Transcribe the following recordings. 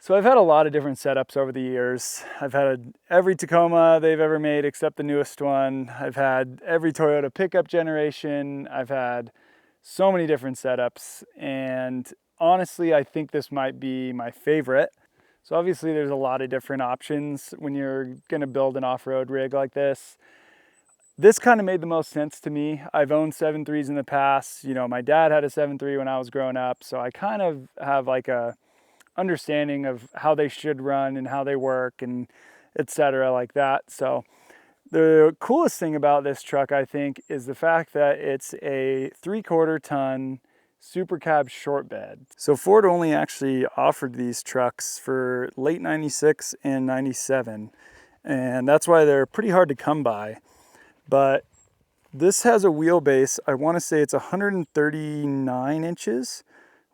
So I've had a lot of different setups over the years. I've had every Tacoma they've ever made except the newest one. I've had every Toyota pickup generation. I've had so many different setups, and honestly, I think this might be my favorite. So obviously there's a lot of different options when you're gonna build an off-road rig like this. This kind of made the most sense to me. I've owned 7.3s in the past. You know, my dad had a 7.3 when I was growing up, so I kind of have like a understanding of how they should run and how they work and etc. like that. So the coolest thing about this truck, I think, is the fact that it's a 3/4 ton super cab short bed. So Ford only actually offered these trucks for late 96 and 97, and that's why they're pretty hard to come by. But this has a wheelbase, I want to say it's 139 inches,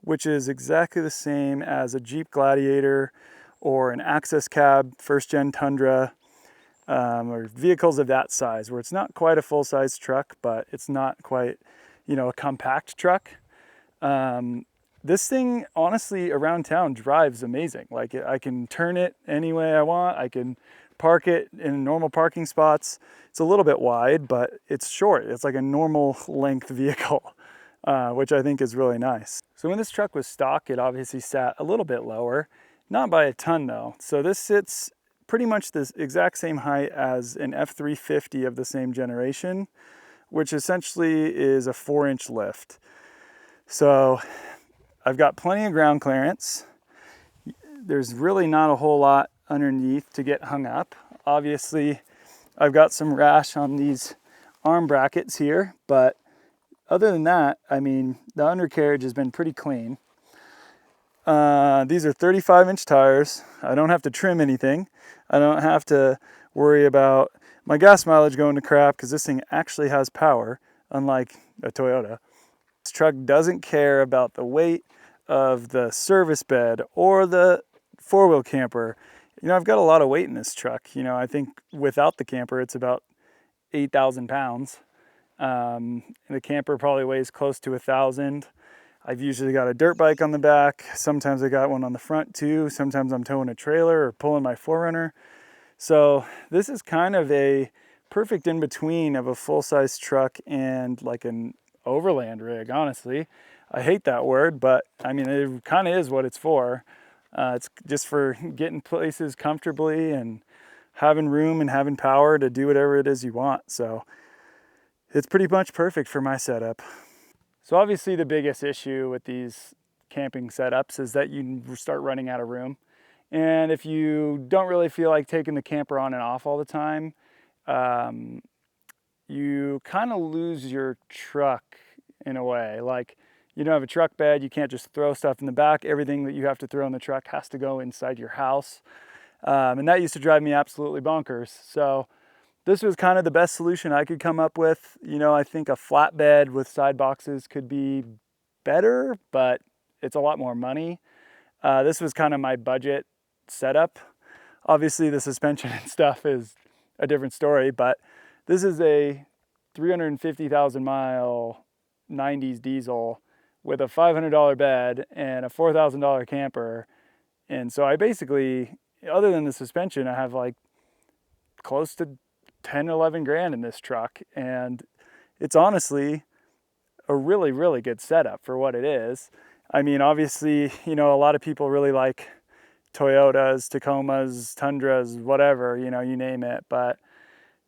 which is exactly the same as a Jeep Gladiator or an Access Cab first gen Tundra, or vehicles of that size, where it's not quite a full-size truck, but it's not quite, you know, a compact truck. This thing, honestly, around town drives amazing. Like, I can turn it any way I want. I can park it in normal parking spots. It's a little bit wide, but it's short. It's like a normal length vehicle, which I think is really nice. So when this truck was stock, it obviously sat a little bit lower, not by a ton though. So this sits pretty much the exact same height as an F350 of the same generation, which essentially is a 4-inch lift. So I've got plenty of ground clearance. There's really not a whole lot underneath to get hung up. Obviously, I've got some rash on these arm brackets here, but other than that, I mean, the undercarriage has been pretty clean. These are 35-inch tires. I don't have to trim anything. I don't have to worry about my gas mileage going to crap because this thing actually has power, unlike a Toyota. This truck doesn't care about the weight of the service bed or the four-wheel camper. You know, I've got a lot of weight in this truck. You know, I think without the camper, it's about 8,000 pounds. The camper probably weighs close to 1,000. I've usually got a dirt bike on the back. Sometimes I got one on the front too. Sometimes I'm towing a trailer or pulling my 4Runner. So this is kind of a perfect in between of a full-size truck and like an overland rig, honestly. I hate that word, but I mean, it kind of is what it's for. It's just for getting places comfortably and having room and having power to do whatever it is you want. So it's pretty much perfect for my setup. So obviously the biggest issue with these camping setups is that you start running out of room. And if you don't really feel like taking the camper on and off all the time, you kind of lose your truck in a way. Like, you don't have a truck bed, you can't just throw stuff in the back. Everything that you have to throw in the truck has to go inside your house. And that used to drive me absolutely bonkers. So this was kind of the best solution I could come up with. You know, I think a flatbed with side boxes could be better, but it's a lot more money. This was kind of my budget setup. Obviously the suspension and stuff is a different story, but this is a 350,000 mile 90's diesel with a $500 bed and a $4,000 camper. And so I basically, other than the suspension, I have like close to 10, 11 grand in this truck. And it's honestly a really, really good setup for what it is. I mean, obviously, you know, a lot of people really like Toyotas, Tacomas, Tundras, whatever, you know, you name it. But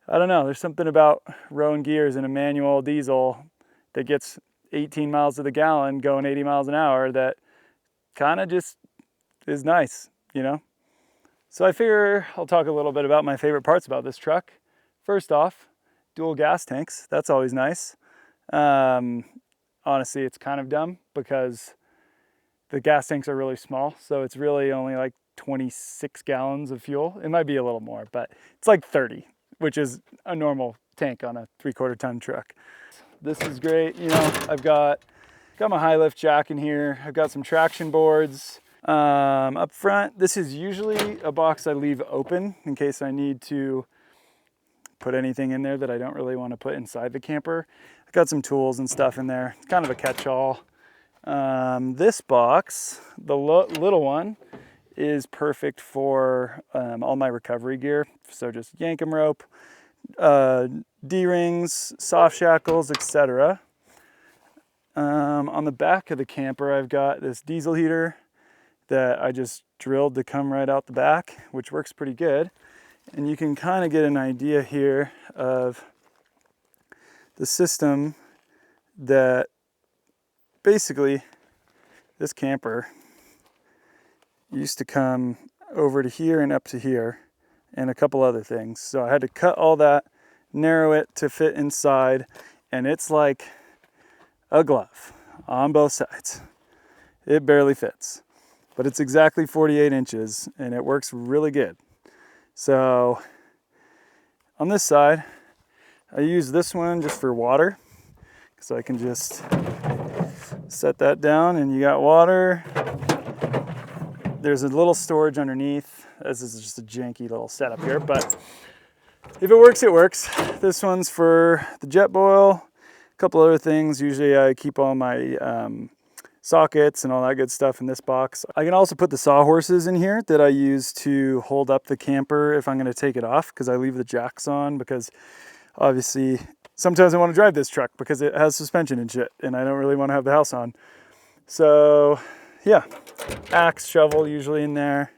I don't know, there's something about rowing gears in a manual diesel that gets 18 miles to the gallon going 80 miles an hour that kind of just is nice, you know? So I figure I'll talk a little bit about my favorite parts about this truck. First off, dual gas tanks. That's always nice. Honestly, it's kind of dumb because the gas tanks are really small. So it's really only like 26 gallons of fuel. It might be a little more, but it's like 30, which is a normal tank on a 3/4 ton truck. This is great. You know, I've got my high lift jack in here. I've got some traction boards. Up front, this is usually a box I leave open in case I need to put anything in there that I don't really want to put inside the camper. I've got some tools and stuff in there. It's kind of a catch-all. This box, the little one, is perfect for all my recovery gear. So just Yankum rope, D-rings, soft shackles, etc. On the back of the camper, I've got this diesel heater that I just drilled to come right out the back, which works pretty good. And you can kind of get an idea here of the system that basically this camper used to come over to here and up to here and a couple other things. So I had to cut all that, narrow it to fit inside, and it's like a glove on both sides. It barely fits, but it's exactly 48 inches and it works really good. So on this side, I use this one just for water. So I can just set that down and you got water. There's a little storage underneath. This is just a janky little setup here, but if it works, it works. This one's for the jet boil, a couple other things. Usually I keep all my sockets and all that good stuff in this box. I can also put the sawhorses in here that I use to hold up the camper if I'm gonna take it off, because I leave the jacks on, because obviously sometimes I want to drive this truck because it has suspension and shit, and I don't really want to have the house on. So yeah, axe, shovel usually in there.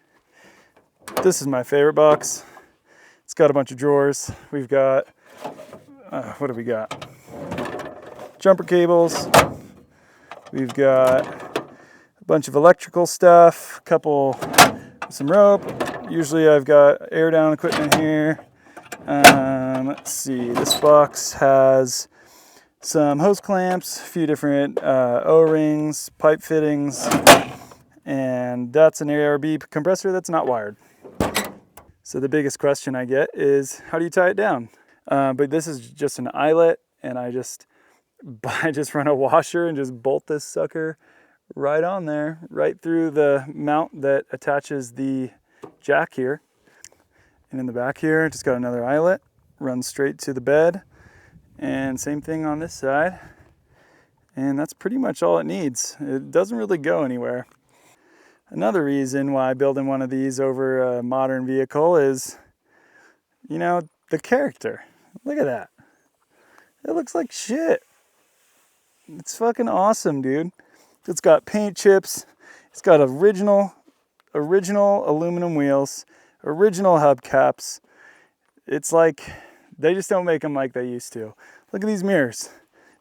This is my favorite box. It's got a bunch of drawers. We've got, what do we got? Jumper cables. We've got a bunch of electrical stuff, some rope. Usually I've got air down equipment here. Let's see, this box has some hose clamps, a few different O-rings, pipe fittings, and that's an ARB compressor that's not wired. So the biggest question I get is, how do you tie it down? But this is just an eyelet, and I just run a washer and just bolt this sucker right on there, right through the mount that attaches the jack here. And in the back here, just got another eyelet, runs straight to the bed. And same thing on this side. And that's pretty much all it needs. It doesn't really go anywhere. Another reason why building one of these over a modern vehicle is, you know, the character. Look at that. It looks like shit. It's fucking awesome, dude. It's got paint chips. It's got original aluminum wheels. Original hubcaps. It's like they just don't make them like they used to. Look at these mirrors.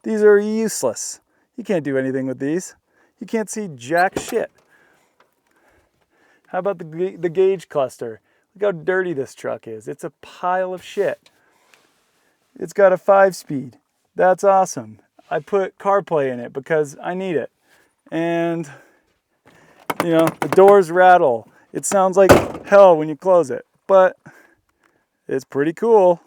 These are useless. You can't do anything with these. You can't see jack shit. How about the gauge cluster? Look how dirty this truck is. It's a pile of shit. It's got a 5-speed. That's awesome. I put CarPlay in it because I need it. And, you know, the doors rattle. It sounds like hell when you close it, but it's pretty cool.